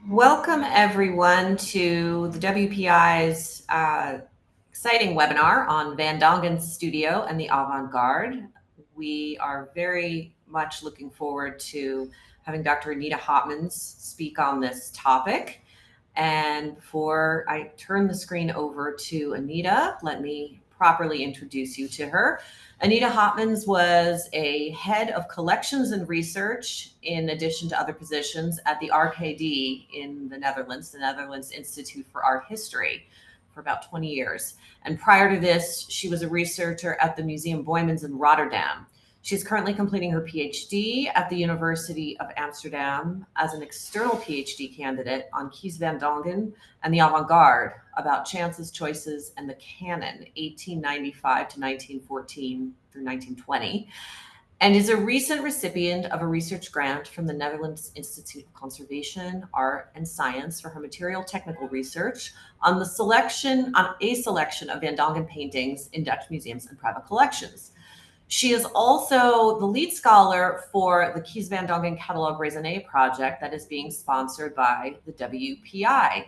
Welcome everyone to the WPI's exciting webinar on Van Dongen's studio and the avant-garde. We are very much looking forward to having Dr. Anita Hopmans speak on this topic. And before I turn the screen over to Anita, let me properly introduce you to her. Anita Hopmans was a head of collections and research in addition to other positions at the RKD in the Netherlands Institute for Art History, for about 20 years. And prior to this, she was a researcher at the Museum Boijmans in Rotterdam. She's currently completing her PhD at the University of Amsterdam as an external PhD candidate on Kees van Dongen and the avant-garde, about chances, choices, and the canon, 1895 to 1914 through 1920, and is a recent recipient of a research grant from the Netherlands Institute of Conservation, Art, and Science for her material technical research on a selection of Van Dongen paintings in Dutch museums and private collections. She is also the lead scholar for the Kees van Dongen Catalogue Raisonné project that is being sponsored by the WPI.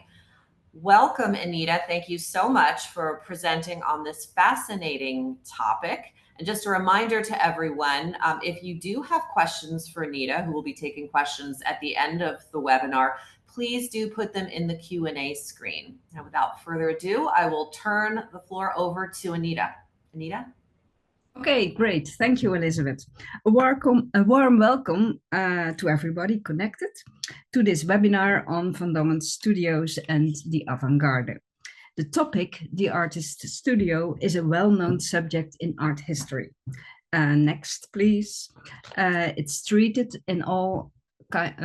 Welcome, Anita. Thank you so much for presenting on this fascinating topic. And just a reminder to everyone, if you do have questions for Anita, who will be taking questions at the end of the webinar, please do put them in the Q&A screen. Now, without further ado, I will turn the floor over to Anita. Anita? Okay, great. Thank you, Elizabeth. A warm welcome to everybody connected to this webinar on Van Dongen's studios and the avant-garde. The topic, the artist studio, is a well-known subject in art history. Next, please. It's treated in all kinds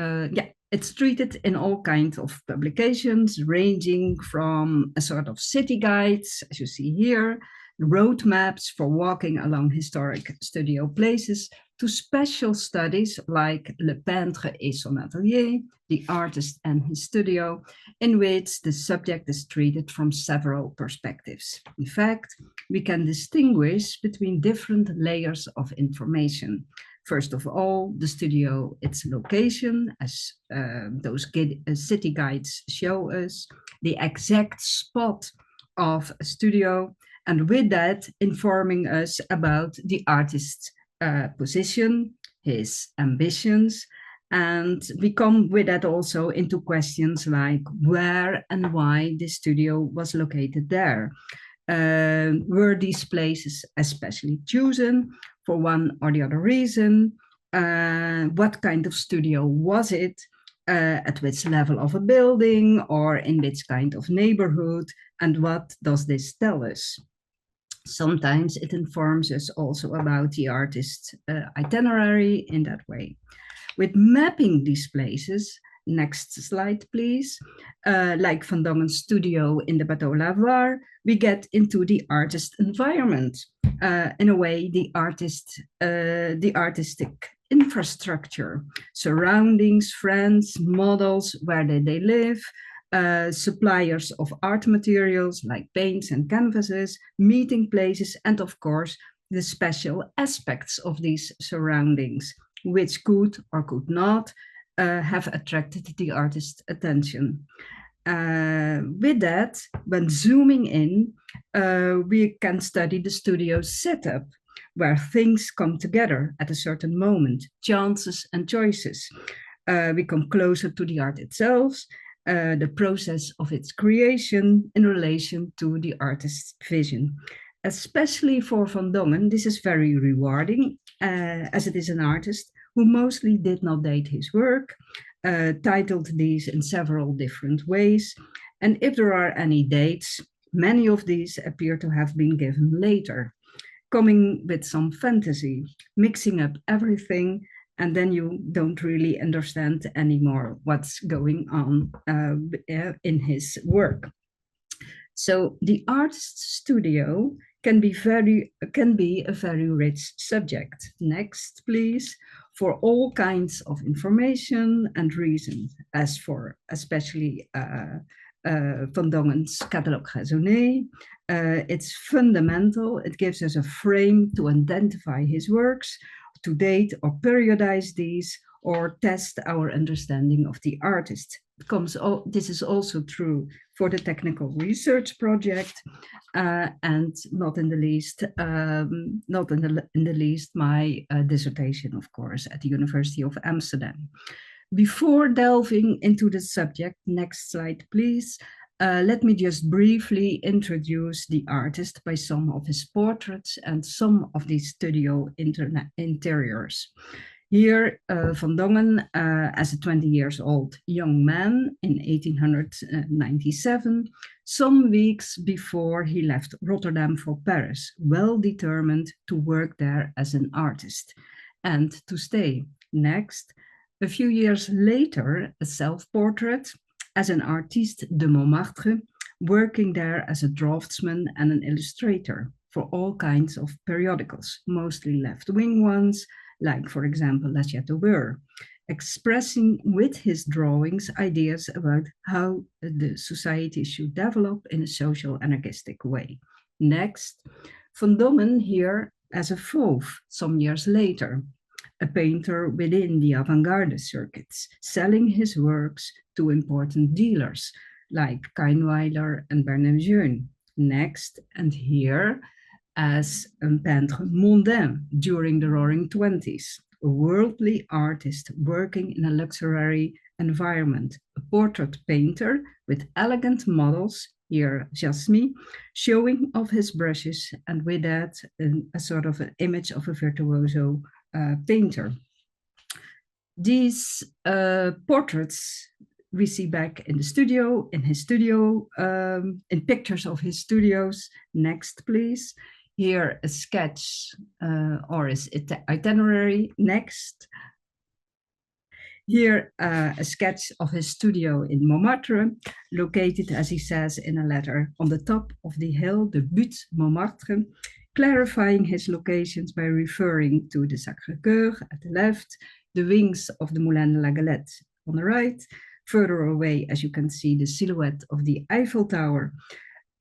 of publications, ranging from a sort of city guides, as you see here, roadmaps for walking along historic studio places, to special studies like Le Peintre et son Atelier, The Artist and His Studio, in which the subject is treated from several perspectives. In fact, we can distinguish between different layers of information. First of all, the studio, its location, as those city guides show us, the exact spot of a studio, and with that, informing us about the artist's position, his ambitions, and we come with that also into questions like where and why the studio was located there. Were these places especially chosen for one or the other reason? What kind of studio was it? At which level of a building or in which kind of neighborhood? And what does this tell us? Sometimes it informs us also about the artist's itinerary in that way. With mapping these places, next slide please, like Van Dongen's studio in the Bateau-Lavoir, we get into the artist environment. In a way, the artistic infrastructure, surroundings, friends, models, where they live, suppliers of art materials like paints and canvases, meeting places, and of course, the special aspects of these surroundings, which could or could not have attracted the artist's attention. With that, when zooming in, we can study the studio's setup, where things come together at a certain moment, chances and choices. We come closer to the art itself, the process of its creation in relation to the artist's vision. Especially for Van Dongen, this is very rewarding, as it is an artist who mostly did not date his work, titled these in several different ways. And if there are any dates, many of these appear to have been given later, coming with some fantasy, mixing up everything, and then you don't really understand anymore what's going on in his work. So the artist's studio can be a very rich subject. Next, please. For all kinds of information and reasons, as for especially Van Dongen's Catalogue Raisonné. It's fundamental. It gives us a frame to identify his works, to date or periodize these, or test our understanding of the artist. This is also true for the technical research project, and not in the least, my dissertation, of course, at the University of Amsterdam. Before delving into the subject, next slide, please. Let me just briefly introduce the artist by some of his portraits and some of the studio interiors. Here, Van Dongen, as a 20 years old young man in 1897, some weeks before he left Rotterdam for Paris, well determined to work there as an artist and to stay. Next, a few years later, a self-portrait as an artiste de Montmartre, working there as a draftsman and an illustrator for all kinds of periodicals, mostly left-wing ones, like, for example, La Chateaubourg, expressing with his drawings ideas about how the society should develop in a social anarchistic way. Next, Van Dongen here as a fauve some years later, a painter within the avant-garde circuits, selling his works to important dealers like Kainweiler and Bernard Jeune. Next, and here, as a peintre mondain during the Roaring Twenties, a worldly artist working in a luxury environment, a portrait painter with elegant models, here Jasmine, showing off his brushes, and with that a sort of an image of a virtuoso painter. These portraits we see back in the studio, in his studio, in pictures of his studios. Next, please. Here, a sketch or his itinerary. Next. Here, a sketch of his studio in Montmartre, located, as he says in a letter, on the top of the hill, the Butte Montmartre, clarifying his locations by referring to the Sacré-Cœur at the left, the wings of the Moulin de la Galette on the right, further away, as you can see, the silhouette of the Eiffel Tower.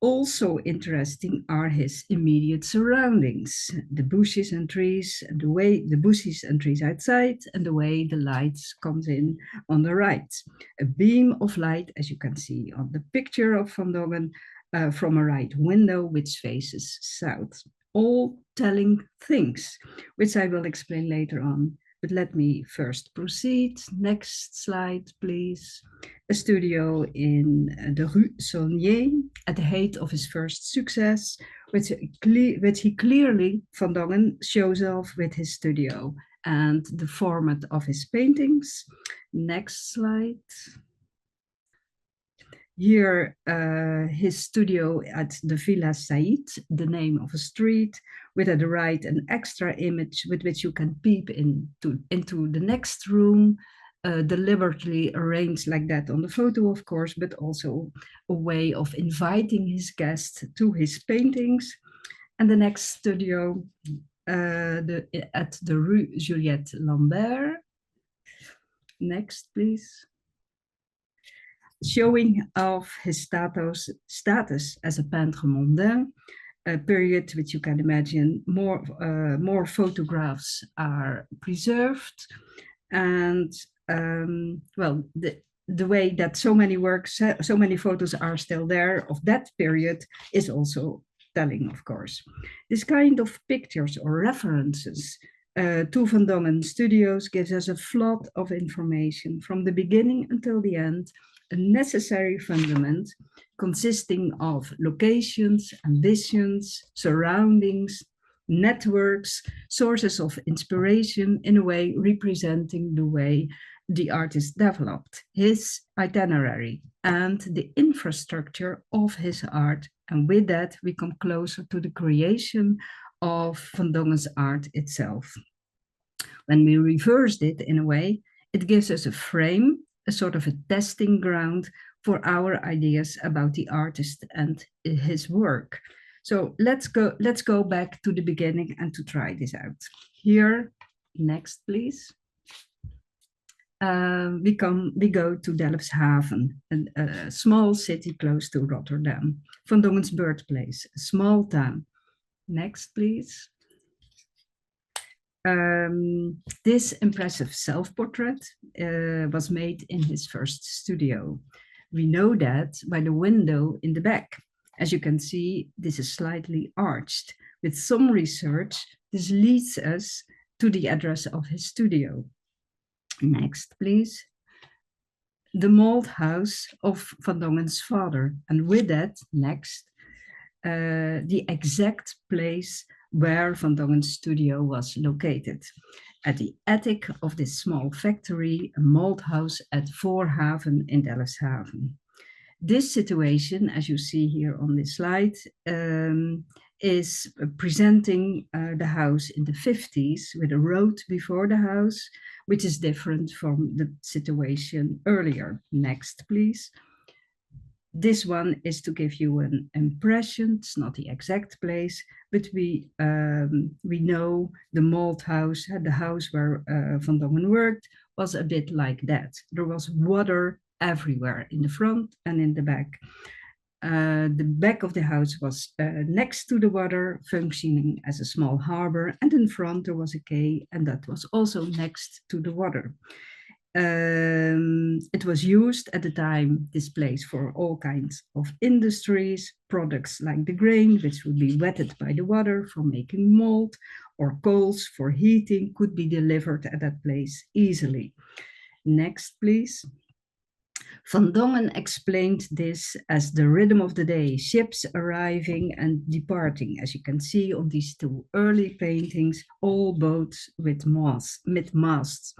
Also interesting are his immediate surroundings, the bushes and trees, and the way the bushes and trees outside, and the way the lights comes in on the right. A beam of light, as you can see on the picture of Van Dongen, from a right window which faces south, all telling things, which I will explain later on. But let me first proceed. Next slide, please. A studio in the Rue Saulnier at the height of his first success, which he clearly, Van Dongen, shows off with his studio and the format of his paintings. Next slide. Here, his studio at the Villa Saïd, the name of a street, with at the right an extra image with which you can peep into the next room, deliberately arranged like that on the photo, of course, but also a way of inviting his guests to his paintings. And the next studio at the Rue Juliette-Lamber. Next, please. Showing off his status as a peintre mondain, a period which you can imagine more photographs are preserved, and well, the way that so many works, so many photos are still there of that period is also telling, of course. This kind of pictures or references to Van Dongen studios gives us a flood of information from the beginning until the end, a necessary fundament consisting of locations, ambitions, surroundings, networks, sources of inspiration, in a way representing the way the artist developed, his itinerary, and the infrastructure of his art. And with that, we come closer to the creation of Van Dongen's art itself. When we reversed it in a way, it gives us a frame, a sort of a testing ground for our ideas about the artist and his work. So let's go back to the beginning and to try this out. Here, next, please. We go to Delfshaven, a small city close to Rotterdam, Van Dongen's birthplace, a small town. Next, please. This impressive self-portrait was made in his first studio. We know that by the window in the back. As you can see, this is slightly arched. With some research, this leads us to the address of his studio. Next, please. The mold house of Van Dongen's father. And with that, next, the exact place where Van Dongen's studio was located. At the attic of this small factory, a mold house at Voorhaven in Delfshaven. This situation, as you see here on this slide, is presenting the house in the 50s with a road before the house, which is different from the situation earlier. Next, please. This one is to give you an impression. It's not the exact place, but we know the mold house, the house where Van Dongen worked, was a bit like that. There was water everywhere, in the front and in the back. The back of the house was next to the water, functioning as a small harbor, and in front there was a quay, and that was also next to the water. It was used at the time, this place, for all kinds of industries, products like the grain, which would be wetted by the water for making mold, or coals for heating could be delivered at that place easily. Next, please. Van Dongen explained this as the rhythm of the day, ships arriving and departing, as you can see on these two early paintings, all boats with masts,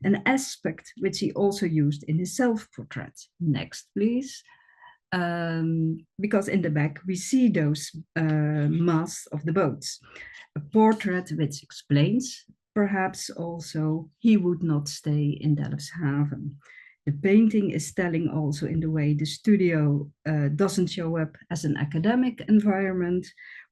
an aspect which he also used in his self-portrait. Next, please. Because in the back we see those masts of the boats, a portrait which explains perhaps also he would not stay in Delfshaven. The painting is telling also in the way the studio doesn't show up as an academic environment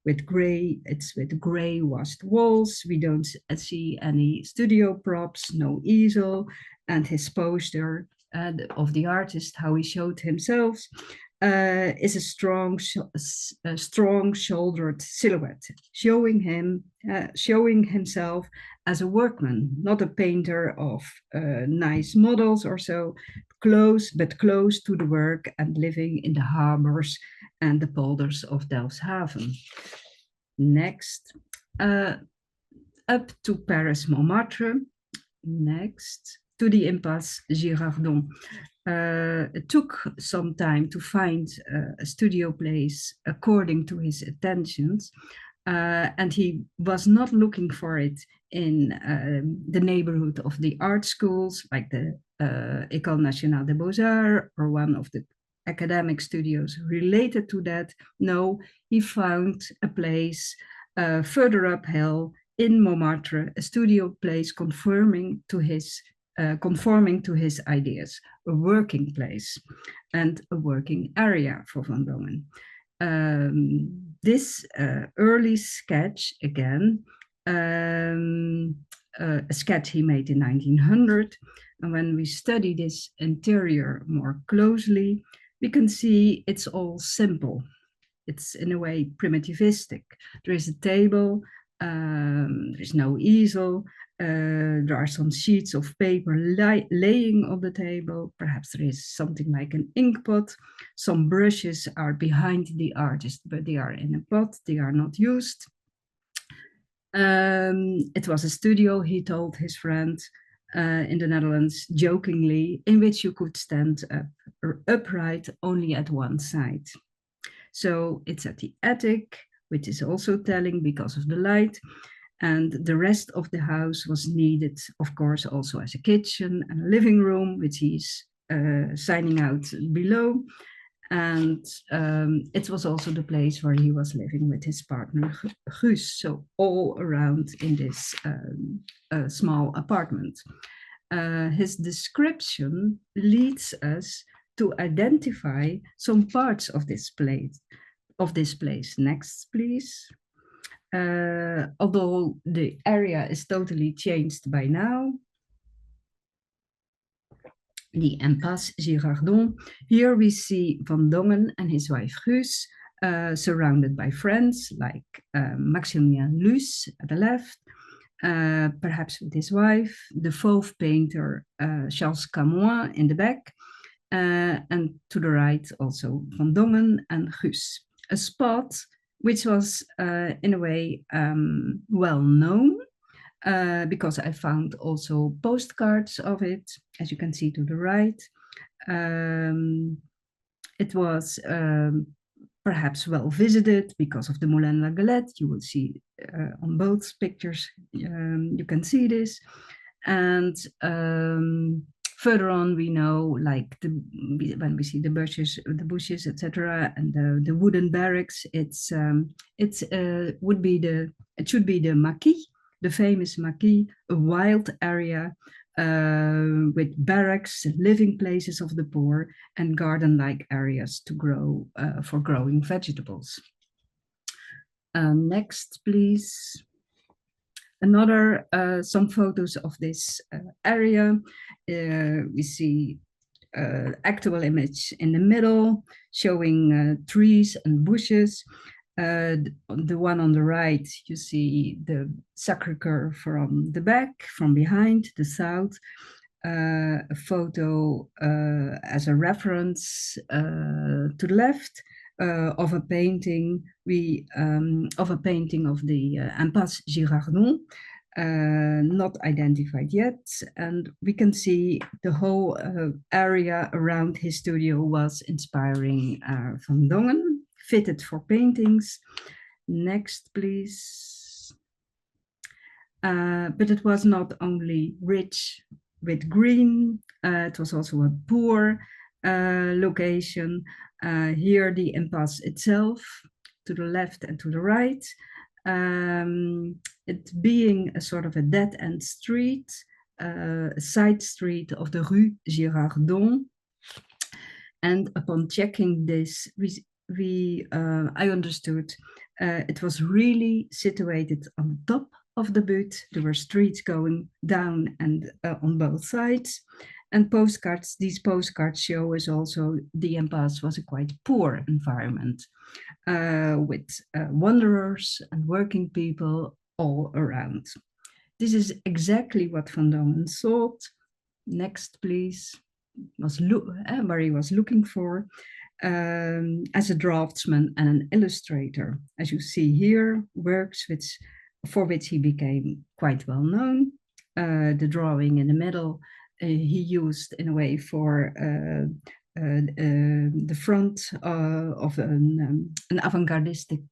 with gray, it's with gray washed walls. We don't see any studio props, no easel, and his poster of the artist, how he showed himself, is a strong-shouldered silhouette, showing himself as a workman, not a painter of nice models or so, close to the work and living in the harbors and the polders of Delfshaven. Next, up to Paris Montmartre. Next, to the impasse Girardon. It took some time to find a studio place according to his intentions, and he was not looking for it in the neighborhood of the art schools like the École Nationale des Beaux-Arts or one of the academic studios related to that. No, he found a place further uphill in Montmartre, a studio place conforming to his ideas, a working place and a working area for Van Dongen. This early sketch, again, a sketch he made in 1900, and when we study this interior more closely, we can see it's all simple. It's in a way primitivistic. There is a table, there is no easel, there are some sheets of paper laying on the table. Perhaps there is something like an ink pot. Some brushes are behind the artist, but they are in a pot, they are not used. It was a studio, he told his friend in the Netherlands, jokingly, in which you could stand up or upright only at one side. So it's at the attic, which is also telling because of the light. And the rest of the house was needed, of course, also as a kitchen and a living room, which he's signing out below. And it was also the place where he was living with his partner, Guus, so all around in this small apartment. His description leads us to identify some parts of this place. Next, please. Although the area is totally changed by now, the impasse Girardon. Here we see Van Dongen and his wife Guus surrounded by friends like Maximilien Luce at the left, perhaps with his wife, the Fauve painter Charles Camoin in the back, and to the right also Van Dongen and Guus. A spot which was in a way well known, because I found also postcards of it, as you can see to the right. It was perhaps well visited because of the Moulin La Galette. You will see on both pictures, you can see this. And further on, we know, like when we see the bushes, etc., and the wooden barracks, it should be the Maquis, the famous Maquis, a wild area with barracks, living places of the poor, and garden-like areas to grow for growing vegetables. Next, please. Another some photos of this area. We see actual image in the middle showing trees and bushes. The one on the right, you see the Sacré-Cœur from the back, from behind, the south. A photo as a reference to the left of a painting of the Impasse Girardon, not identified yet, and we can see the whole area around his studio was inspiring Van Dongen, fitted for paintings. Next, please. But it was not only rich with green, it was also a poor location. Here the impasse itself, to the left and to the right. It being a sort of a dead-end street, a side street of the Rue Girardon. And upon checking this, I understood it was really situated on top of the butte. There were streets going down and on both sides. And postcards, these postcards show us also the impasse was a quite poor environment with wanderers and working people all around. This is exactly what Van Dongen thought. Next, please. Where he was looking for as a draftsman and an illustrator. As you see here, works for which he became quite well known. The drawing in the middle he used in a way for the front of an avant-gardistic,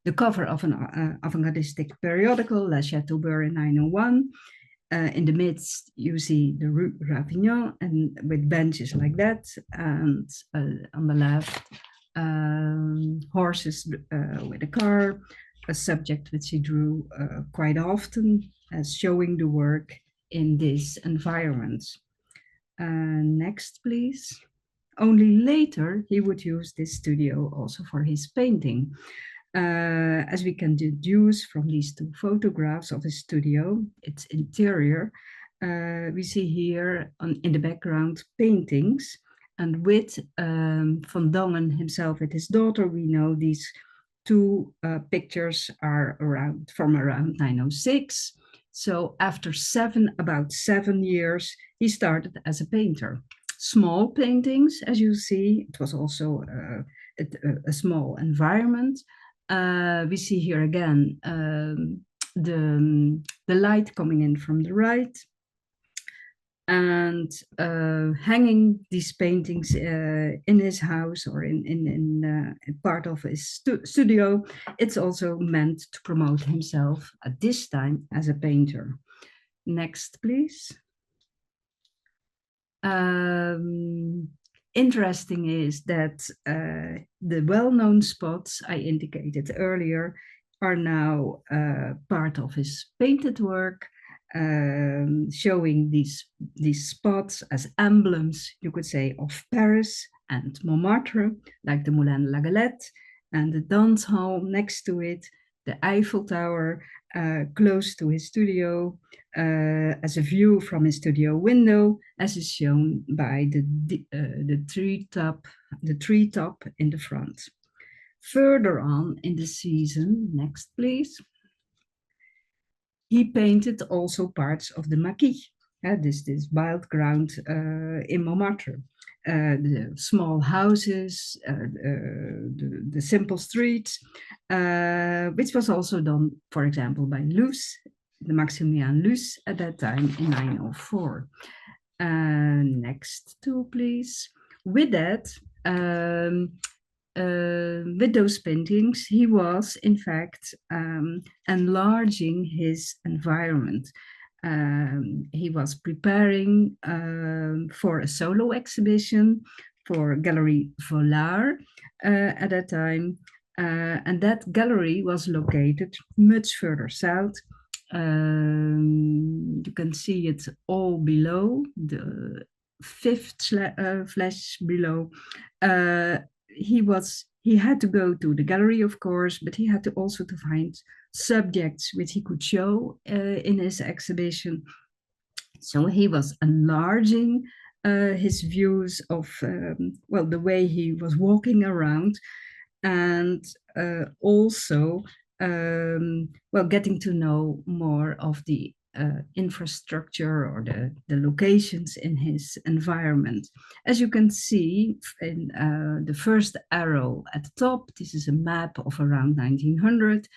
the cover of an avant-gardistic periodical, La Chateaubert in 901. In the midst, you see the Rue Ravignan, and with benches like that, and on the left, horses with a car, a subject which he drew quite often as showing the work in this environment. Next, please. Only later, he would use this studio also for his painting. As we can deduce from these two photographs of his studio, its interior, we see here in the background paintings, and with Van Dongen himself with his daughter, we know these two pictures are from around 906. So after about 7 years, he started as a painter. Small paintings, as you see, it was also a small environment. We see here again the light coming in from the right, and hanging these paintings in his house or in part of his studio. It's also meant to promote himself at this time as a painter. Next, please. Interesting is that the well-known spots I indicated earlier are now part of his painted work, showing these spots as emblems, you could say, of Paris and Montmartre, like the Moulin La Galette and the dance hall next to it, the Eiffel Tower close to his studio, as a view from his studio window, as is shown by the treetop in the front. Further on in the season, next please, He painted also parts of the Maquis, this wild ground in Montmartre. The small houses, the simple streets, which was also done, for example, by Luce, the Maximilien Luce at that time in 904. Next two, please. With that, with those paintings, he was in fact enlarging his environment. He was preparing for a solo exhibition for Gallery Vollard at that time. And that gallery was located much further south. You can see it all below, the fifth flash below. He had to go to the gallery, of course, but he had to also to find subjects which he could show in his exhibition. So he was enlarging his views of, the way he was walking around, and also, getting to know more of the infrastructure or the locations in his environment. As you can see in the first arrow at the top, this is a map of around 1900.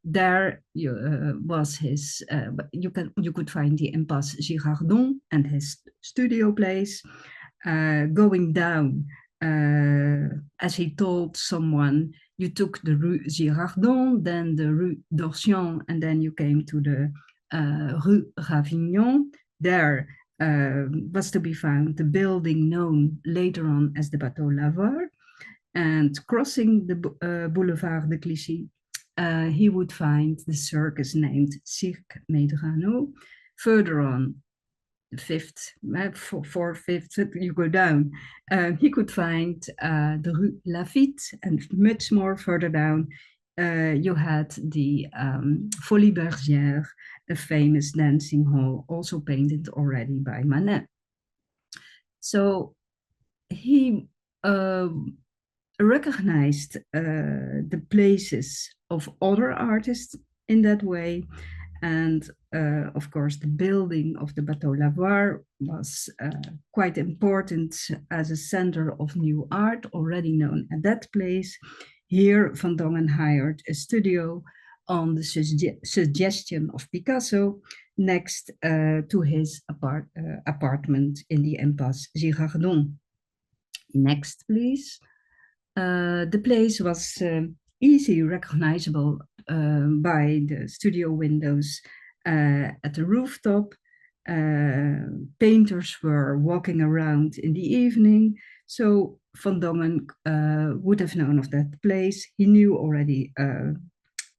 There was his, you could find the Impasse Girardon and his studio place. Going down, as he told someone, you took the Rue Girardon, then the Rue d'Orcian, and then you came to the Rue Ravignon. There was to be found the building known later on as the Bateau-Lavoir. And crossing the Boulevard de Clichy, he would find the circus named Cirque Medrano. Further on, the fourth, fifth, you go down, he could find the Rue Lafitte, and much more further down, you had the Folies-Bergères, a famous dancing hall, also painted already by Manet. So he recognized the places of other artists in that way. And of course, the building of the Bateau-Lavoir was quite important as a center of new art, already known at that place. Here, Van Dongen hired a studio on the suggestion of Picasso next to his apartment in the Impasse Girardon. Next, please. The place was easily recognizable by the studio windows at the rooftop. Painters were walking around in the evening, so Van Dongen would have known of that place. He knew already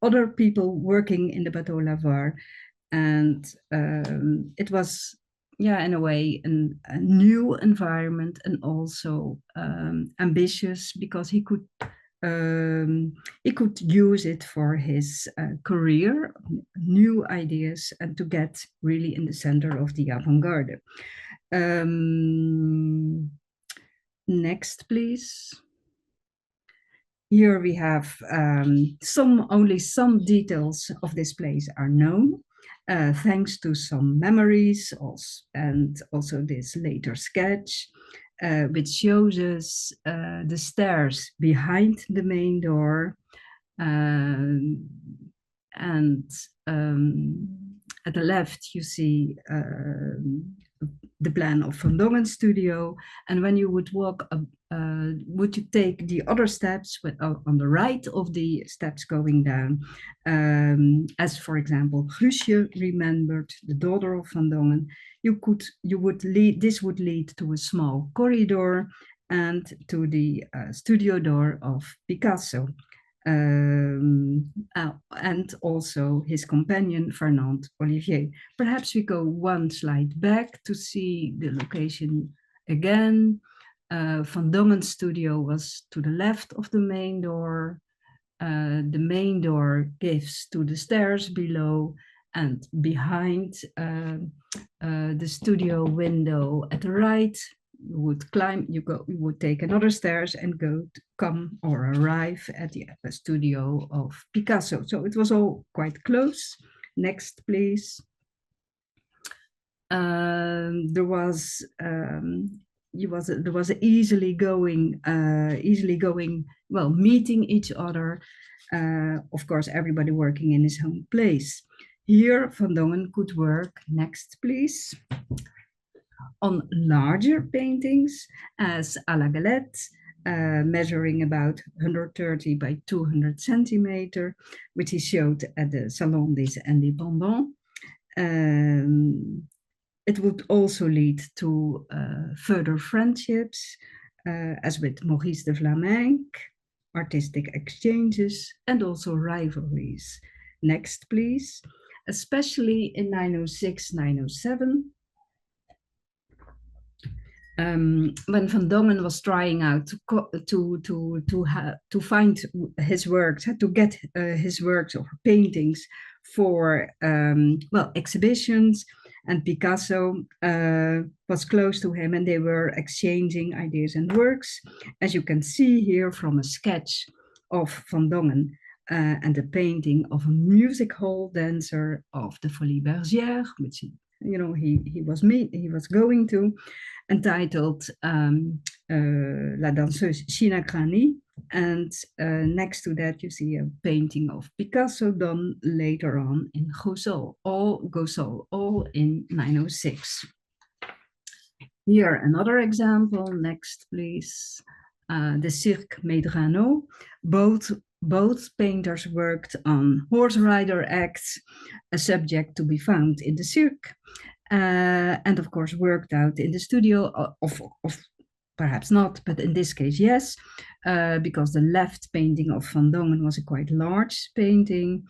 other people working in the Bateau-Lavoir, and it was, in a way, a new environment, and also ambitious, because he could use it for his career, new ideas, and to get really in the center of the avant-garde. Next, please. Here we have only some details of this place are known, thanks to some memories and also this later sketch, which shows us the stairs behind the main door, and at the left you see the plan of Van Dongen's studio, and when you would walk would you take the other steps on the right of the steps going down, as for example Guusje remembered, the daughter of Van Dongen, this would lead to a small corridor and to the studio door of Picasso, and also his companion Fernand Olivier. Perhaps we go one slide back to see the location again. Van Dongen's studio was to the left of the main door. The main door gives to the stairs below, and behind the studio window at the right, you would climb, you would take another stairs and arrive at the studio of Picasso. So it was all quite close Next, please. There was easily going, well, meeting each other. Of course, everybody working in his own place. Here, Van Dongen could work, next please, on larger paintings as à la galette, measuring about 130 by 200 centimeter, which he showed at the Salon des Indépendants. It would also lead to further friendships, as with Maurice de Vlaminck, artistic exchanges, and also rivalries. Next, please. Especially in 906, 907, when Van Dongen was trying out to find his works, to get his works or paintings for well, exhibitions, and Picasso was close to him, and they were exchanging ideas and works, as you can see here from a sketch of Van Dongen and a painting of a music hall dancer of the Folies-Bergères, which he was going to, entitled La danseuse China Grani. And next to that, you see a painting of Picasso done later on in Gossel, all in 906. Here, another example. Next, please. The Cirque Medrano. Both painters worked on horse rider acts, a subject to be found in the cirque, and of course worked out in the studio of perhaps not, but in this case, yes, because the left painting of Van Dongen was a quite large painting,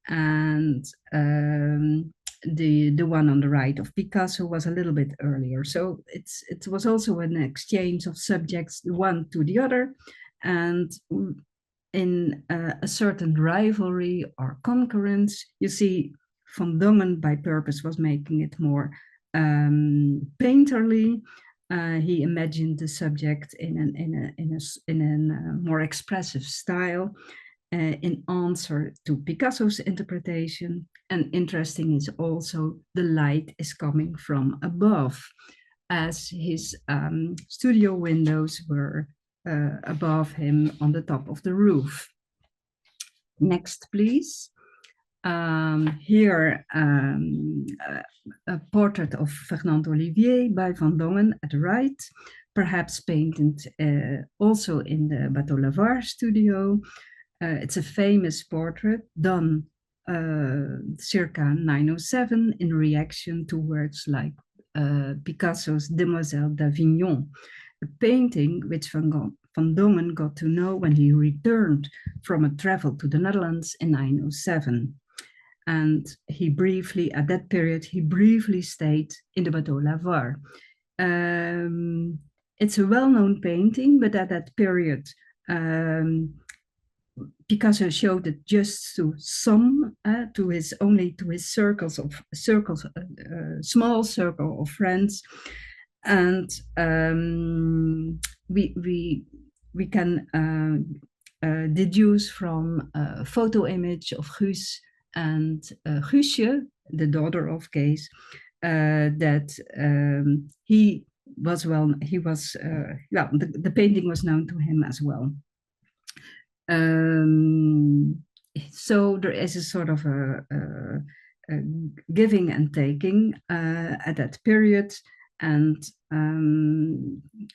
and the one on the right of Picasso was a little bit earlier. So it was also an exchange of subjects, one to the other, and in a certain rivalry or concurrence, you see Van Dongen by purpose was making it more painterly. He imagined the subject in a more expressive style, in answer to Picasso's interpretation. And interesting is also the light is coming from above, as his studio windows were above him on the top of the roof. Next, please. Here, a portrait of Fernand Olivier by Van Dongen at the right, perhaps painted also in the Bateau-Lavoir studio. It's a famous portrait done circa 907 in reaction to works like Picasso's Demoiselle d'Avignon, a painting which Van Dongen got to know when he returned from a travel to the Netherlands in 907. And he briefly, at that period, he briefly stayed in the Bateau-Lavoir. It's a well-known painting, but at that period, Picasso showed it just to some, to his small circle of friends, and we can deduce from a photo image of Guus and Guusje, the daughter of Kees, that the painting was known to him as well. So there is a sort of a giving and taking at that period, and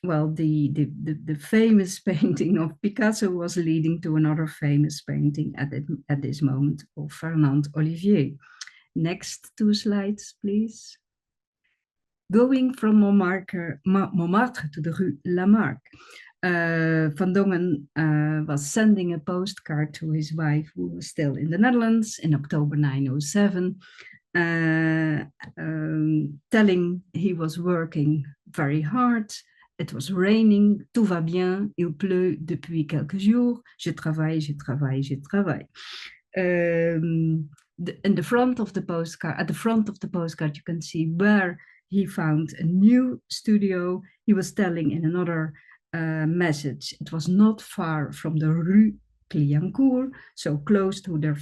well, the famous painting of Picasso was leading to another famous painting at this moment of Fernand Olivier. Next 2 slides, please. Going from Montmartre to the Rue Lamarck, Van Dongen was sending a postcard to his wife, who was still in the Netherlands, in October 907, telling he was working very hard. It was raining, tout va bien, il pleut depuis quelques jours, je travaille, je travaille, je travaille. In the front of the postcard, at the front of the postcard, you can see where he found a new studio. He was telling in another message, it was not far from the Rue Clignancourt, so close to the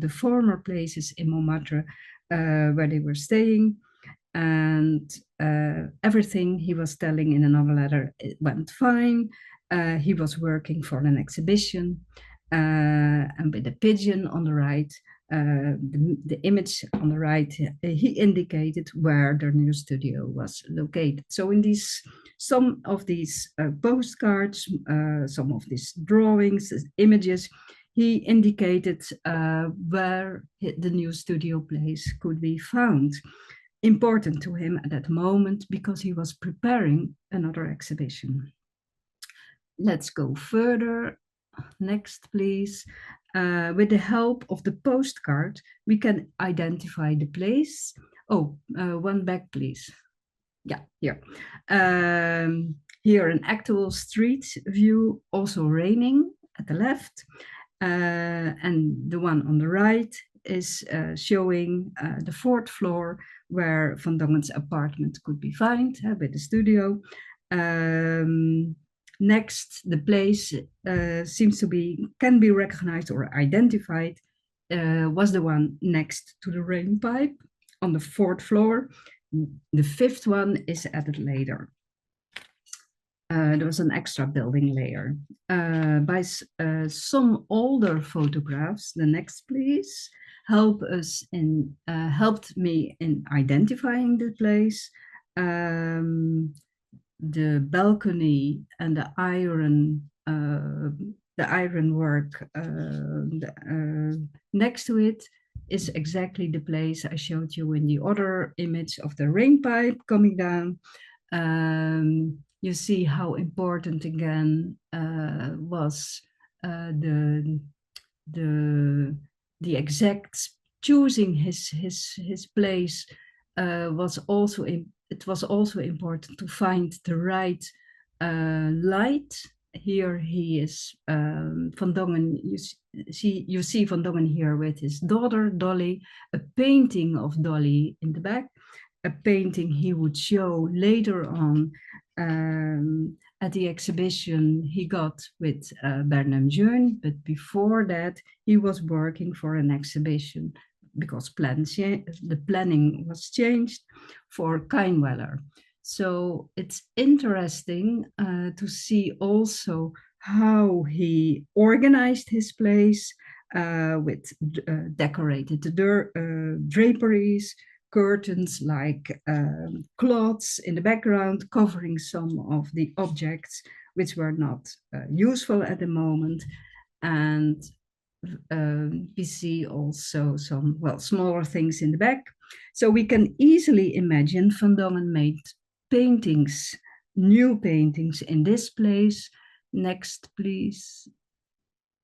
former places in Montmartre where they were staying. And everything he was telling in another letter, it went fine. He was working for an exhibition, and with the pigeon on the right, the image on the right, he indicated where their new studio was located. So in some of these postcards, some of these drawings, images, he indicated where the new studio place could be found. Important to him at that moment because he was preparing another exhibition. Let's go further. Next, please. With the help of the postcard, we can identify the place. Oh, one back, please. Yeah, here. Here, an actual street view, also raining at the left. And the one on the right is showing the fourth floor where Van Dongen's apartment could be found with the studio. Next, the place can be recognized or identified, was the one next to the rain pipe on the fourth floor. The fifth one is added later. There was an extra building layer. By some older photographs, the next please, helped me in identifying the place. The balcony and the ironwork next to it is exactly the place I showed you in the other image of the rain pipe coming down. You see how important again was the exact choosing his place was also it was also important to find the right light. Here he is, Van Dongen. You see Van Dongen here with his daughter Dolly, a painting of Dolly in the back, a painting he would show later on at the exhibition he got with Bernard Jeune, but before that he was working for an exhibition because the planning was changed for Kainweller. So it's interesting to see also how he organized his place with decorated draperies, curtains like cloths in the background covering some of the objects which were not useful at the moment. And we see also some, smaller things in the back. So we can easily imagine Van Dongen made paintings, new paintings in this place. Next, please.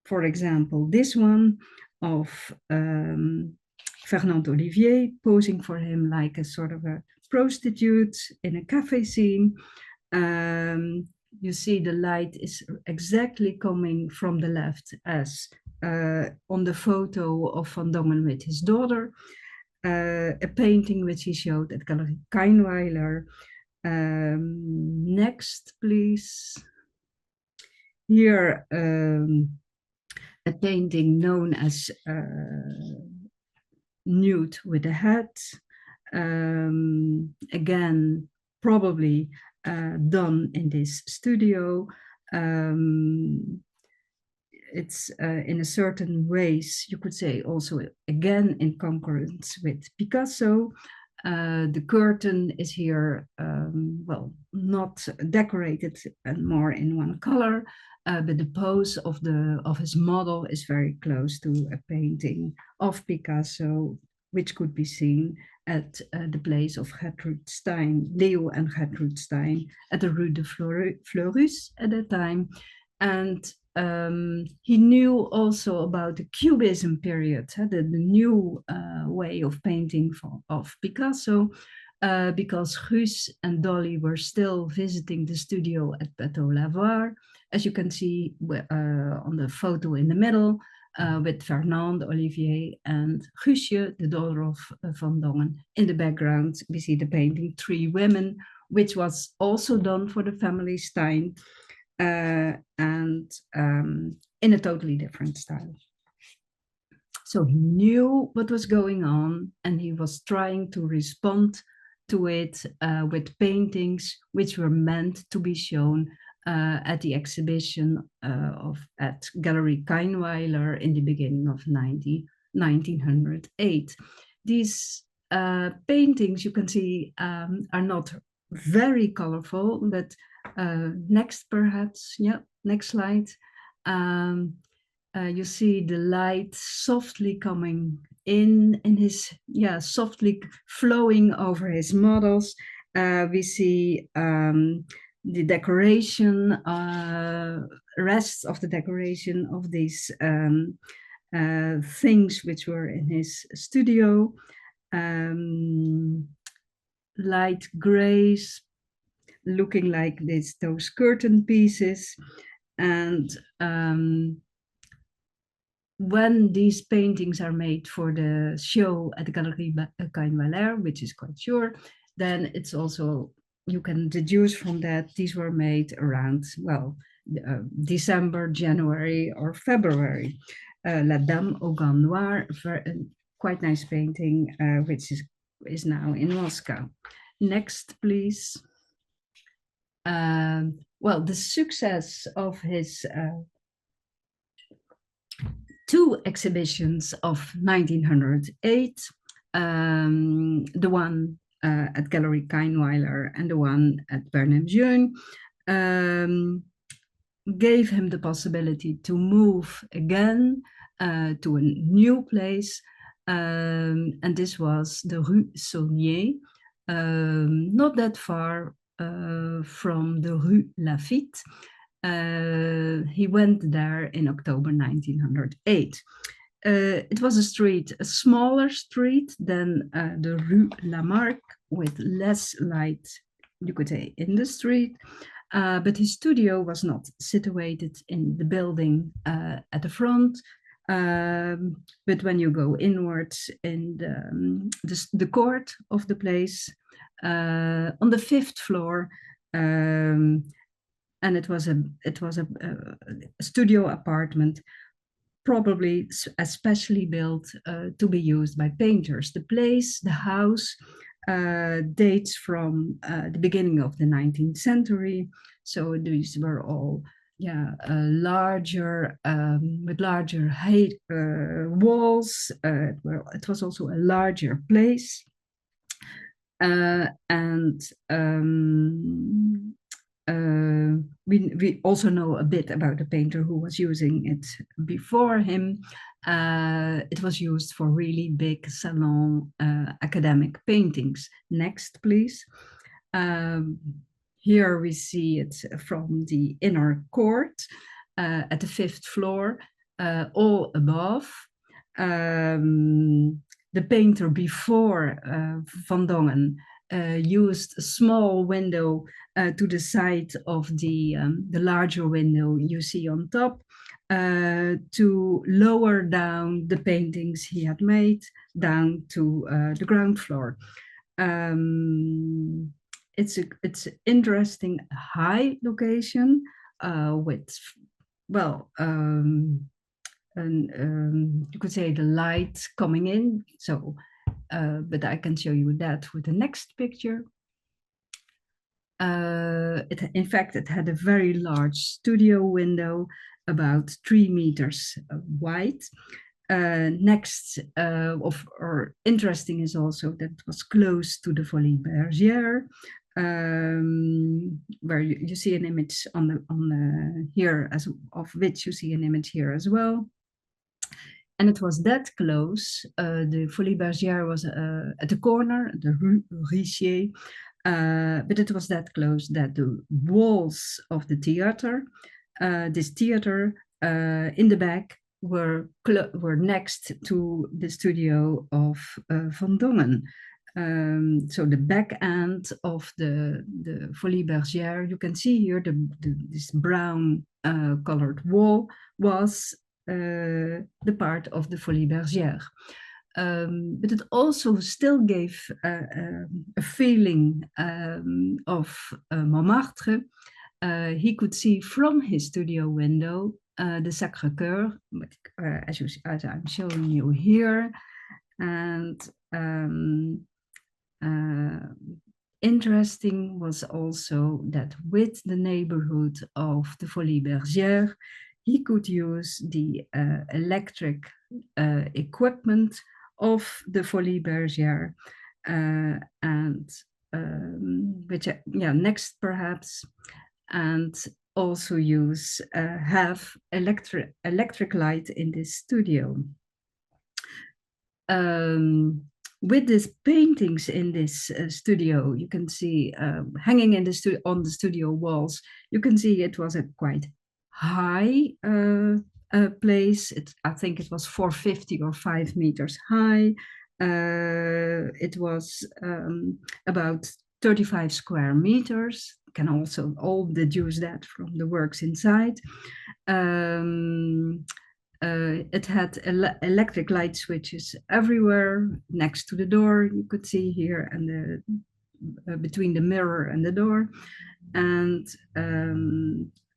For example, this one of Fernand Olivier posing for him like a sort of a prostitute in a cafe scene. You see the light is exactly coming from the left as on the photo of Van Dongen with his daughter, a painting which he showed at Galerie Kainweller. Next, please. Here, a painting known as Nude with a Hat. Again, probably done in this studio. It's in a certain ways, you could say, also again in concurrence with Picasso. The curtain is here, not decorated and more in one color, but the pose of his model is very close to a painting of Picasso, which could be seen at the place of Gertrude Stein, Leo and Gertrude Stein, at the Rue de Fleurus at that time. And he knew also about the Cubism period, the new way of painting of Picasso, because Guus and Dolly were still visiting the studio at Bateau-Lavoir, as you can see on the photo in the middle, with Fernand Olivier and Guusje, the daughter of Van Dongen. In the background, we see the painting Three Women, which was also done for the family Stein. and in a totally different style. So he knew what was going on, and he was trying to respond to it with paintings which were meant to be shown at the exhibition at Gallery Kainweiler in the beginning of 1908. These paintings, you can see, are not very colorful, but next perhaps, yeah, next slide. You see the light softly coming in his, softly flowing over his models. We see the decoration, rest of the decoration of these things which were in his studio. Light grays, looking like those curtain pieces. And when these paintings are made for the show at the Galerie Kainweiler, which is quite sure, then it's also, you can deduce from that these were made around, well, December, January, or February. La Dame au Gants Noirs, quite nice painting, which is now in Moscow. Next, please. Well, the success of his two exhibitions of 1908, the one at Gallery Kainweiler and the one at Bernheim-Jeune, gave him the possibility to move again to a new place, and this was the Rue Saulnier, not that far from the Rue Lafitte. He went there in October 1908. It was a street, a smaller street than the Rue Lamarck, with less light, you could say, in the street. But his studio was not situated in the building at the front. But when you go inwards in the court of the place, on the 5th floor, and it was a studio apartment, probably especially built to be used by painters. The place, the house, dates from the beginning of the 19th century. So these were all, larger, with larger height walls. It was also a larger place. We also know a bit about the painter who was using it before him. It was used for really big salon academic paintings. Next, please. Here we see it from the inner court at the 5th floor, all above. The painter before Van Dongen used a small window to the side of the larger window you see on top to lower down the paintings he had made down to the ground floor. It's an interesting high location with, well, you could say the light coming in. So, but I can show you that with the next picture. In fact, it had a very large studio window, about 3 meters wide. Next, or interesting is also that it was close to the Folies-Bergères, where you see an image on here, of which you see an image here as well. And it was that close. The Folies-Bergères was at the corner, the Rue Richier, but it was that close that the walls of the theater, this theater in the back, were next to the studio of Van Dongen. So the back end of the Folies-Bergères, you can see here this brown colored wall was the part of the Folies-Bergères. But it also still gave a feeling of Montmartre, he could see from his studio window the Sacré-Cœur, as I'm showing you here. And interesting was also that with the neighborhood of the Folies-Bergères, he could use the electric equipment of the Folies-Bergères, and which, next perhaps, and also use have electric light in this studio. With these paintings in this studio, you can see hanging in the on the studio walls. You can see it was a quite high place. I think it was 450 or 5 meters high. It was about 35 square meters. Can also all deduce that from the works inside. It had electric light switches everywhere next to the door. You could see here, and between the mirror and the door, and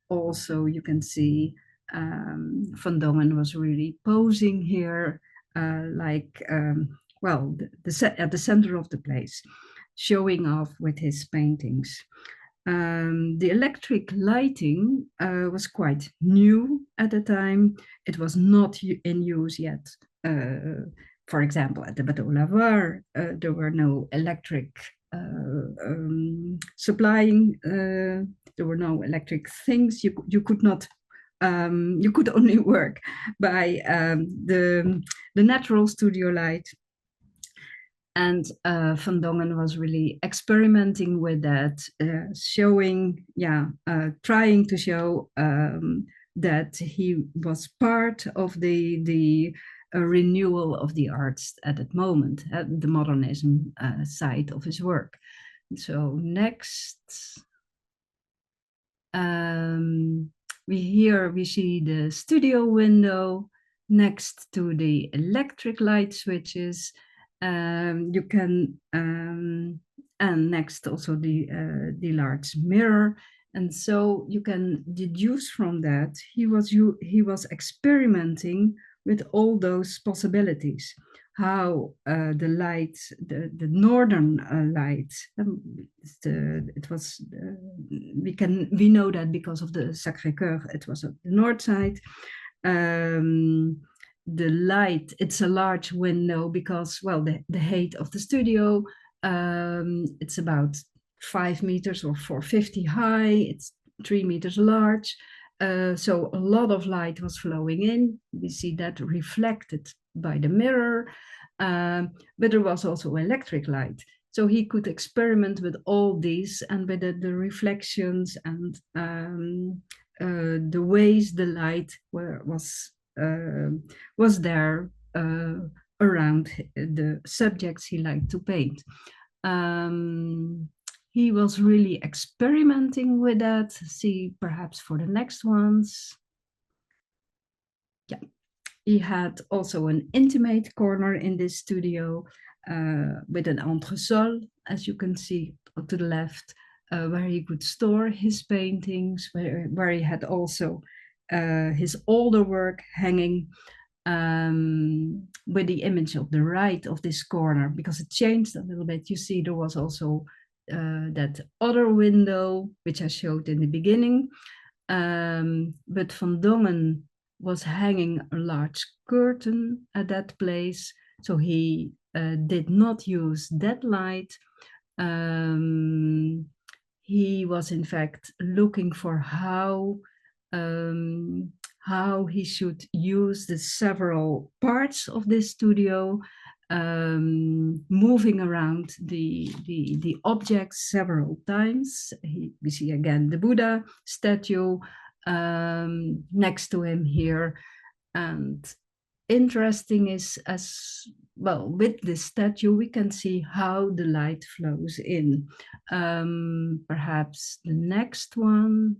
also you can see Van Dongen was really posing here, like at the center of the place, showing off with his paintings. The electric lighting was quite new at the time. It was not in use yet. For example, at the Bateau-Lavoir, there were no electric supplying. There were no electric things. You could not. You could only work by the natural studio light. And Van Dongen was really experimenting with that, trying to show that he was part of the renewal of the arts at that moment, at the modernism side of his work. So next, we see the studio window next to the electric light switches. You can, and next also the large mirror, and so you can deduce from that he was experimenting with all those possibilities. How the light, the northern light, it was we know that because of the Sacré-Cœur, it was at the north side. The light, it's a large window because, well, the height of the studio, it's about 5 meters or 450 high, it's 3 meters large. So a lot of light was flowing in. We see that reflected by the mirror, but there was also electric light. So he could experiment with all these and with the reflections and the ways the light was there around the subjects he liked to paint. He was really experimenting with that. See, perhaps for the next ones. Yeah, he had also an intimate corner in this studio with an entresol, as you can see to the left, where he could store his paintings, where he had also his older work hanging with the image of the right of this corner, because it changed a little bit. You see, there was also that other window, which I showed in the beginning, but Van Dongen was hanging a large curtain at that place, so he did not use that light. He was in fact looking for how he should use the several parts of this studio, moving around the objects several times. We see again the Buddha statue next to him here. And interesting is, as well, with this statue, we can see how the light flows in. Perhaps the next one.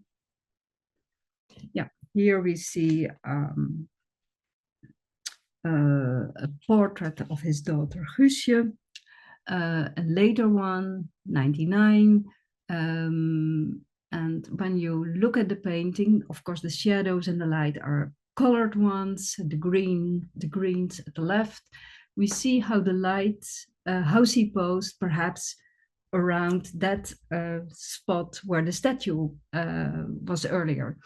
Yeah, here we see a portrait of his daughter Guusje, a later one, 99, and And when you look at the painting, of course, the shadows and the light are colored ones, the greens at the left. We see how the light, how she posed perhaps around that spot where the statue was earlier.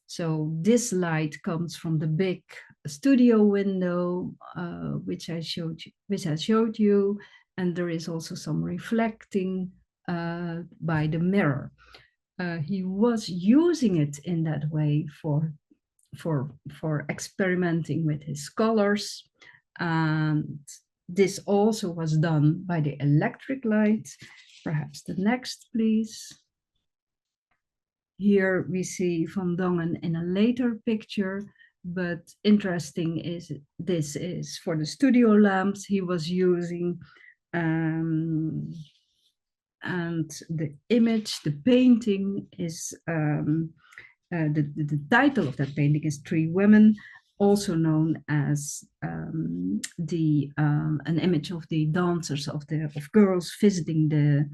So this light comes from the big studio window, which I showed you, and there is also some reflecting by the mirror. He was using it in that way for experimenting with his colors, and this also was done by the electric light. Perhaps the next, please. Here we see Van Dongen in a later picture, but interesting is this is for the studio lamps he was using. And the image, the painting is, the title of that painting is Three Women, also known as an image of the dancers of girls visiting the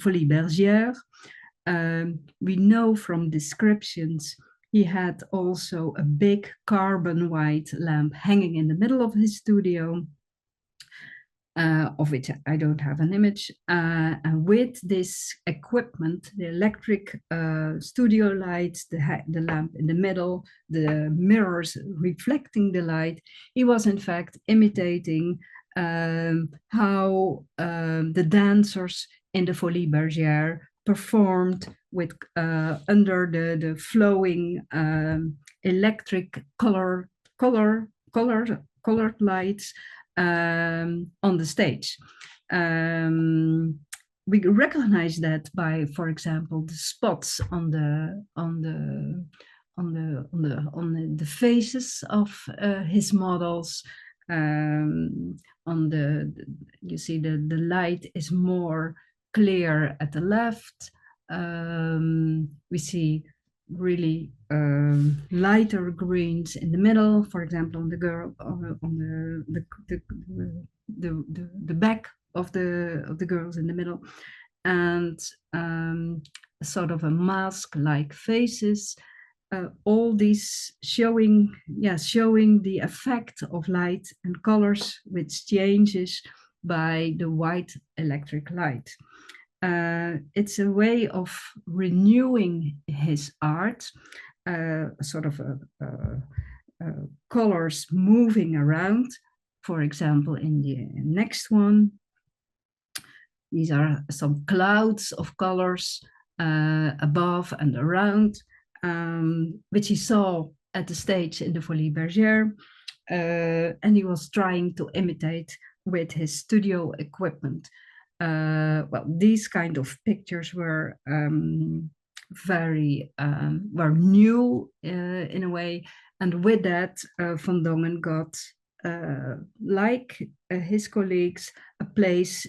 Folies-Bergères. We know from descriptions he had also a big carbon white lamp hanging in the middle of his studio, of which I don't have an image. And with this equipment, the electric studio lights, the lamp in the middle, the mirrors reflecting the light, he was in fact imitating how the dancers in the Folies-Bergères performed with under the flowing electric colored lights on the stage. We recognize that by, for example, the spots on the faces of his models. You see the light is more clear at the left. We see really lighter greens in the middle, for example, on the girl on the back of the girls in the middle, and sort of a mask-like faces. All these showing the effect of light and colors, which changes by the white electric light. It's a way of renewing his art, sort of colors moving around. For example, in the next one, these are some clouds of colors above and around, which he saw at the stage in the Folies-Bergères, and he was trying to imitate with his studio equipment. Well, these kind of pictures were were new in a way, and with that, Van Dongen got, like his colleagues, a place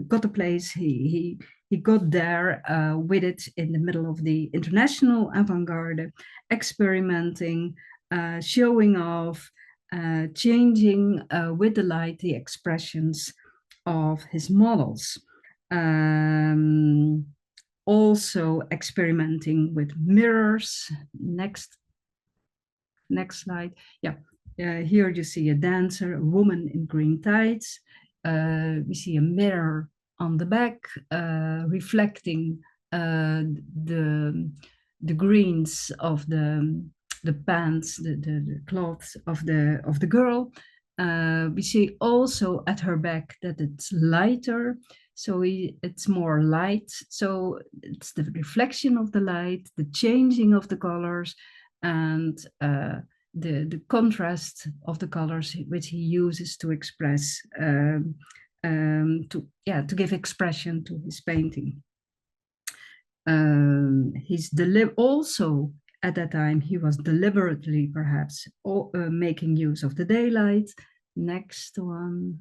got a place. He got there with it in the middle of the international avant-garde, experimenting, showing off, changing with the light the expressions of his models, also experimenting with mirrors. Next slide. Yeah, here you see a dancer, a woman in green tights. We see a mirror on the back reflecting the greens of the pants, the clothes of the girl. We see also at her back that it's lighter, so it's more light. So it's the reflection of the light, the changing of the colors, and the contrast of the colors which he uses to express, to give expression to his painting. Also at that time he was deliberately perhaps making use of the daylight. Next one.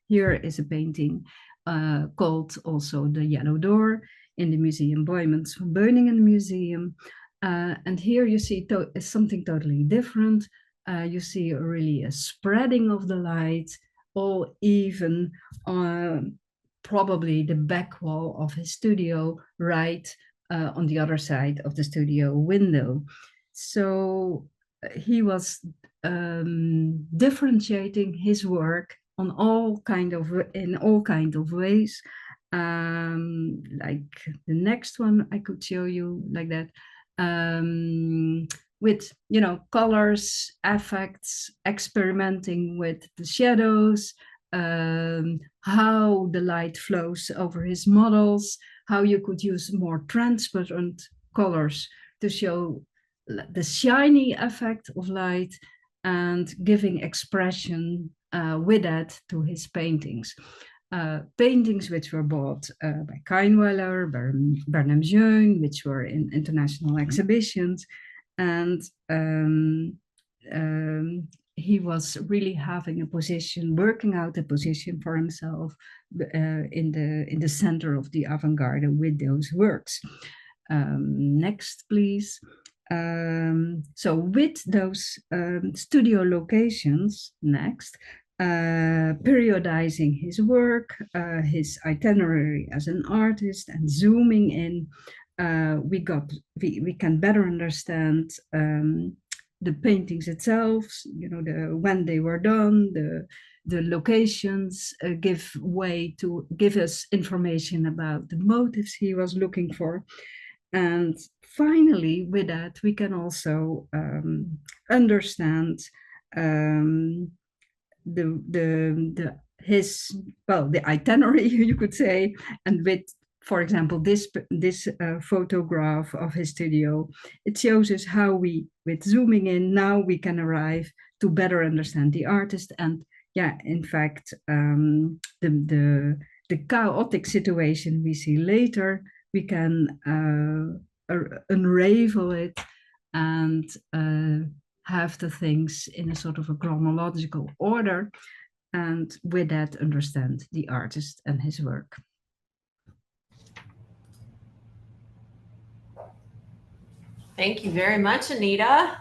Here is a painting called also The Yellow Door in the Museum Boijmans van Beuningen Museum. And here you see something totally different. You see really a spreading of the light, all even probably the back wall of his studio, right on the other side of the studio window. So he was differentiating his work on in all kind of ways. Like the next one I could show you like that. With colors, effects, experimenting with the shadows, how the light flows over his models, how you could use more transparent colors to show the shiny effect of light and giving expression with that to his paintings. Paintings which were bought by Kainweiler, Bernam Jeune, which were in international exhibitions. And he was really having a position, working out a position for himself in the center of the avant-garde with those works. Next, please. So with those studio locations, next, periodizing his work, his itinerary as an artist, and zooming in, we can better understand the paintings itself, when they were done, the locations give us information about the motives he was looking for. And finally, with that, we can also understand the itinerary, you could say, and with, for example, this photograph of his studio, it shows us how with zooming in, now we can arrive to better understand the artist. And yeah, in fact, the chaotic situation we see later, we can unravel it and have the things in a sort of a chronological order, and with that understand the artist and his work. Thank you very much, Anita.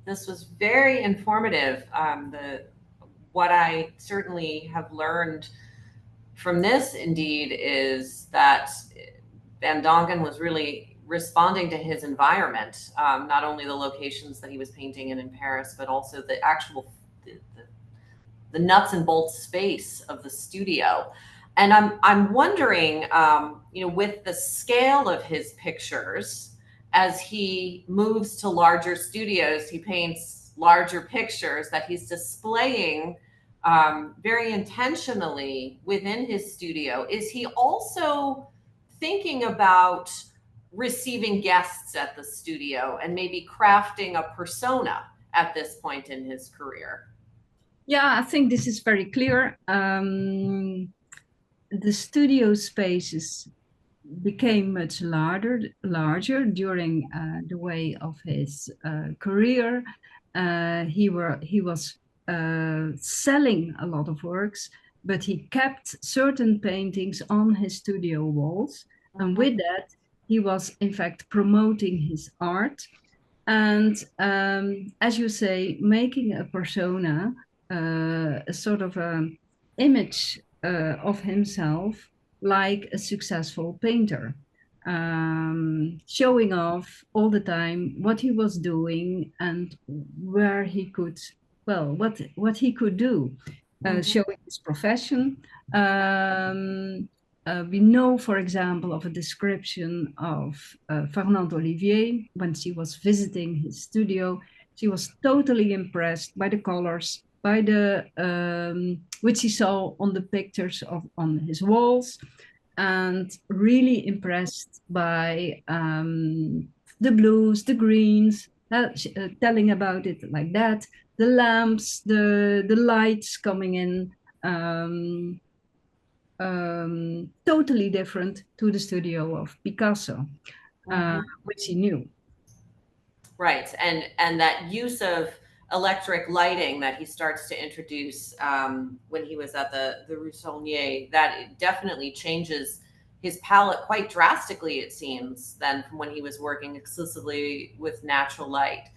This was very informative. What I certainly have learned from this, indeed, is that Van Dongen was really responding to his environment, not only the locations that he was painting in Paris, but also the actual the nuts and bolts space of the studio. And I'm wondering, with the scale of his pictures, as he moves to larger studios, he paints larger pictures that he's displaying very intentionally within his studio. Is he also thinking about receiving guests at the studio and maybe crafting a persona at this point in his career? Yeah, I think this is very clear. The studio spaces became much larger during the way of his career. He was selling a lot of works, but he kept certain paintings on his studio walls. And with that, he was in fact promoting his art. And as you say, making a persona, a sort of an image of himself like a successful painter, showing off all the time what he was doing and where he could, what he could do, showing his profession. We know, for example, of a description of Fernande Olivier when she was visiting his studio. She was totally impressed by the colors, by the which he saw on the pictures on his walls, and really impressed by the blues, the greens, telling about it like that, the lamps, the lights coming in, totally different to the studio of Picasso, which he knew. Right, and that use of electric lighting that he starts to introduce when he was at the Rue Saulnier, that definitely changes his palette quite drastically, it seems, than from when he was working exclusively with natural light,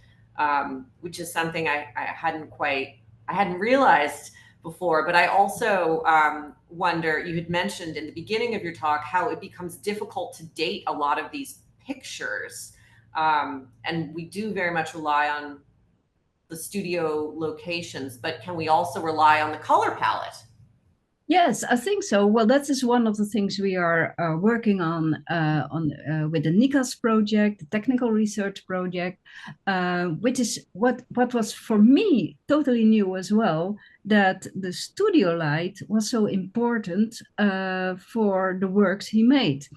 which is something I hadn't realized before, but I also wonder, you had mentioned in the beginning of your talk how it becomes difficult to date a lot of these pictures. And we do very much rely on the studio locations, but can we also rely on the color palette? Yes, I think so. Well, that is one of the things we are working on with the NICAS project, the technical research project, which is what was for me totally new as well, that the studio light was so important for the works he made.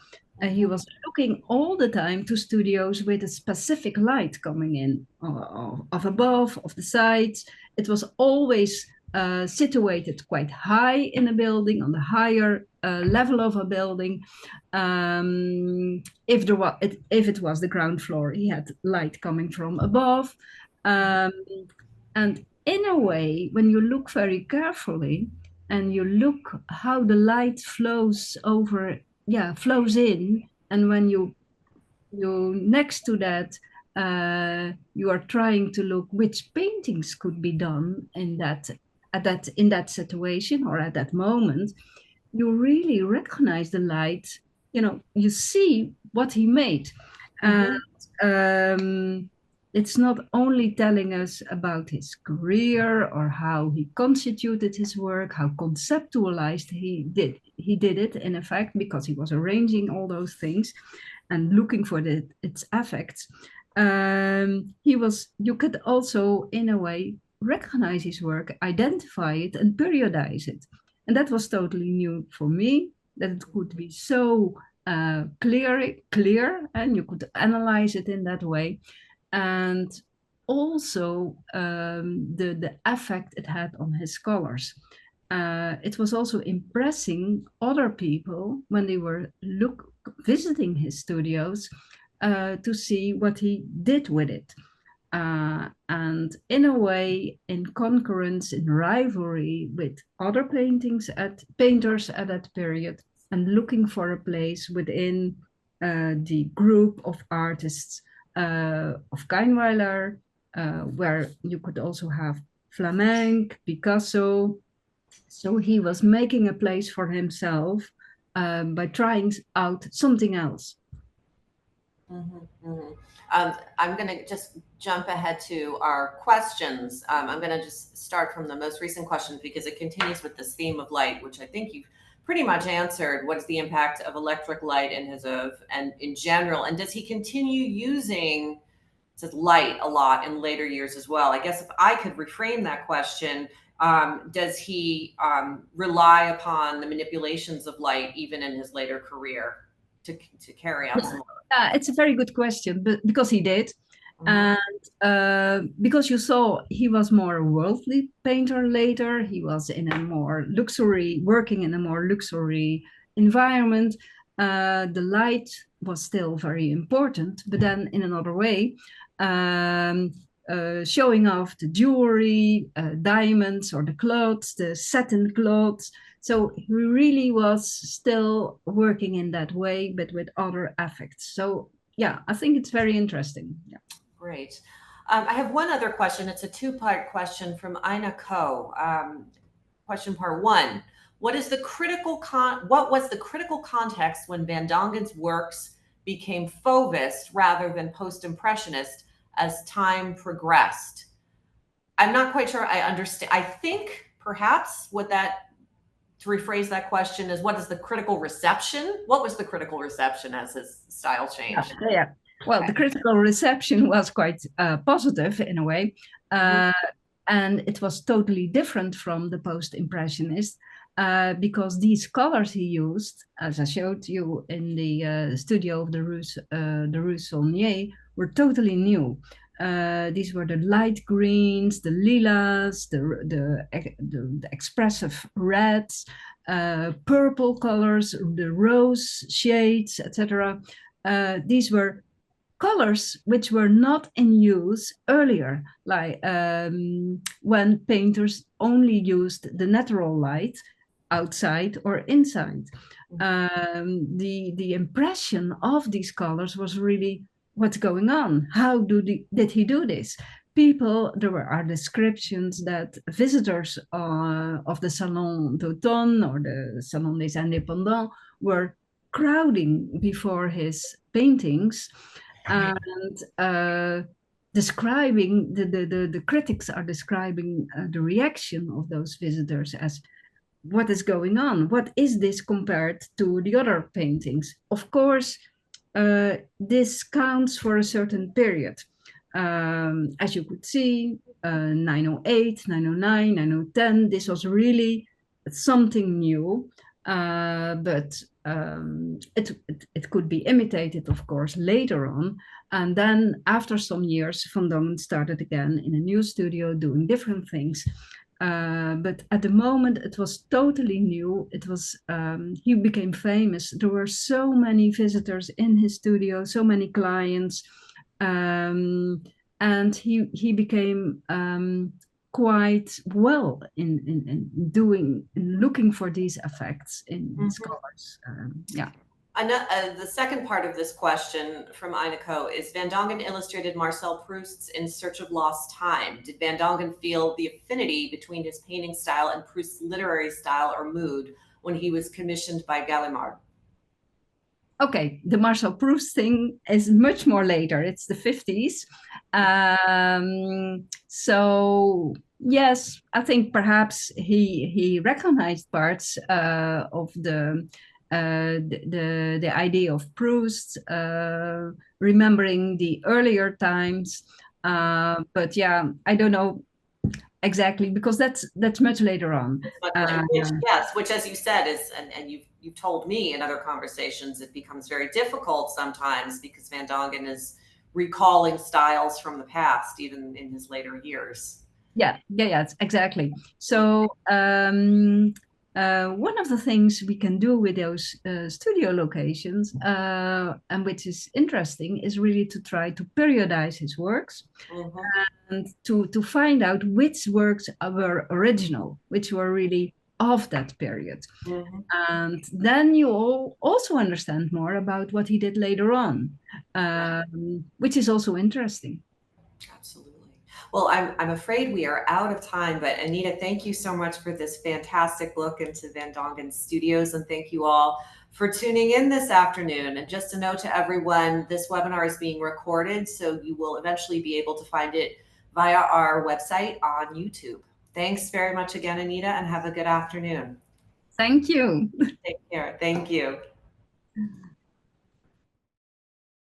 He was looking all the time to studios with a specific light coming in of above, of the sides. It was always situated quite high in a building, on the higher level of a building. If it was the ground floor, he had light coming from above. And in a way, when you look very carefully and you look how the light flows over, flows in, and when you next to that you are trying to look which paintings could be done in that situation or at that moment, you really recognize the light. You see what he made. And it's not only telling us about his career or how he constituted his work, how conceptualized he did it, in effect, because he was arranging all those things and looking for its effects. You could also, in a way, recognize his work, identify it, and periodize it. And that was totally new for me, that it could be so clear, and you could analyze it in that way. And also the effect it had on his colors. It was also impressing other people when they were visiting his studios to see what he did with it. And in a way, in concurrence, in rivalry with other painters at that period, and looking for a place within the group of artists of Kainweiler, where you could also have Flamenc, Picasso. So he was making a place for himself by trying out something else. I'm going to just jump ahead to our questions. I'm going to just start from the most recent question because it continues with this theme of light, which I think you've pretty much answered. What is the impact of electric light in his oeuvre and in general? And does he continue using light a lot in later years as well? I guess if I could reframe that question, does he rely upon the manipulations of light even in his later career to carry out some work? It's a very good question, but because he did. And because you saw he was more a worldly painter later, he was in a more working in a more luxury environment. The light was still very important, but then in another way, showing off the jewelry, diamonds, or the clothes, the satin clothes. So he really was still working in that way, but with other effects. So yeah, I think it's very interesting. Yeah. Great. I have one other question. It's a two-part question from Ina Ko. Question part one: what was the critical context when Van Dongen's works became Fauvist rather than post-impressionist as time progressed? I'm not quite sure I understand. I think perhaps to rephrase that question is, what is the critical reception? What was the critical reception as his style changed? Yeah. Well, okay. The critical reception was quite positive in a way. And it was totally different from the post-impressionist because these colors he used, as I showed you in the studio of the Rue Saulnier, were totally new. These were the light greens, the lilas, the expressive reds, purple colors, the rose shades, etc. These were colors which were not in use earlier, like when painters only used the natural light outside or inside. The impression of these colors was really, what's going on? How did he do this? are descriptions that visitors of the Salon d'Automne or the Salon des Indépendants were crowding before his paintings and describing, the critics are describing the reaction of those visitors as, what is going on? What is this compared to the other paintings? Of course, this counts for a certain period. As you could see, 908, 909, 910, this was really something new, but it could be imitated, of course, later on. And then after some years, Van Dongen started again in a new studio doing different things. But at the moment, it was totally new. It was he became famous. There were so many visitors in his studio, so many clients, and he became quite well in looking for these effects in scholars. Yeah. The second part of this question from Ineko is, Van Dongen illustrated Marcel Proust's In Search of Lost Time. Did Van Dongen feel the affinity between his painting style and Proust's literary style or mood when he was commissioned by Gallimard? Okay, the Marcel Proust thing is much more later. It's the 50s. So yes, I think perhaps he recognized parts of the idea of Proust, remembering the earlier times. But yeah, I don't know exactly, because that's much later on. Which as you said is, and you've told me in other conversations, it becomes very difficult sometimes because Van Dongen is recalling styles from the past, even in his later years. Yeah, exactly. So one of the things we can do with those studio locations, and which is interesting, is really to try to periodize his works, and to find out which works were original, which were really of that period. And then you also understand more about what he did later on, which is also interesting. Absolutely. Well, I'm afraid we are out of time, but Anita, thank you so much for this fantastic look into Van Dongen's studios, and thank you all for tuning in this afternoon. And just a note to everyone, this webinar is being recorded, so you will eventually be able to find it via our website on YouTube. Thanks very much again, Anita, and have a good afternoon. Thank you. Take care. Thank you.